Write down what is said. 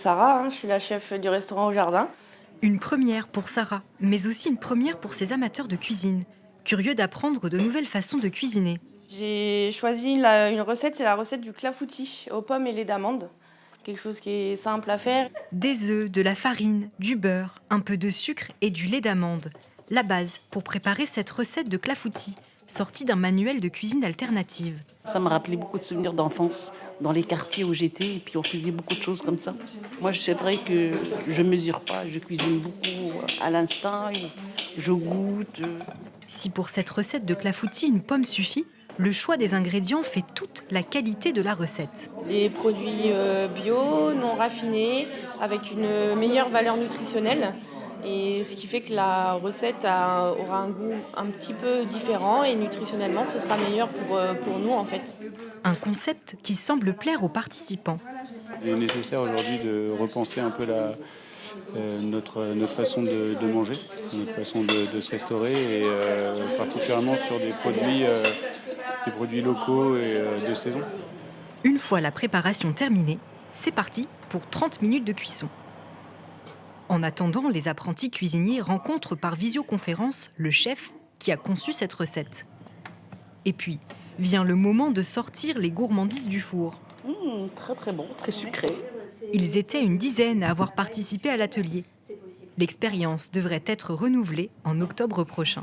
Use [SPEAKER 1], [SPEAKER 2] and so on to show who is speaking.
[SPEAKER 1] Sarah, je suis la chef du restaurant au jardin.
[SPEAKER 2] Une première pour Sarah, mais aussi une première pour ses amateurs de cuisine, curieux d'apprendre de nouvelles façons de cuisiner.
[SPEAKER 1] J'ai choisi une recette, c'est la recette du clafoutis aux pommes et lait d'amande. Quelque chose qui est simple à faire.
[SPEAKER 2] Des œufs, de la farine, du beurre, un peu de sucre et du lait d'amande. La base pour préparer cette recette de clafoutis, sortie d'un manuel de cuisine alternative.
[SPEAKER 3] Ça m'a rappelé beaucoup de souvenirs d'enfance dans les quartiers où j'étais et puis on faisait beaucoup de choses comme ça. Moi, c'est vrai que je mesure pas, je cuisine beaucoup à l'instinct, je goûte.
[SPEAKER 2] Si pour cette recette de clafoutis une pomme suffit, le choix des ingrédients fait toute la qualité de la recette.
[SPEAKER 1] Des produits bio, non raffinés, avec une meilleure valeur nutritionnelle. Et ce qui fait que la recette aura un goût un petit peu différent et nutritionnellement, ce sera meilleur pour nous en fait.
[SPEAKER 2] Un concept qui semble plaire aux participants.
[SPEAKER 4] Il est nécessaire aujourd'hui de repenser un peu notre façon de manger, notre façon de se restaurer et particulièrement sur des produits locaux et de saison.
[SPEAKER 2] Une fois la préparation terminée, c'est parti pour 30 minutes de cuisson. En attendant, les apprentis cuisiniers rencontrent par visioconférence le chef qui a conçu cette recette. Et puis, vient le moment de sortir les gourmandises du four.
[SPEAKER 3] Très très bon, très sucré.
[SPEAKER 2] Ils étaient une dizaine à avoir participé à l'atelier. L'expérience devrait être renouvelée en octobre prochain.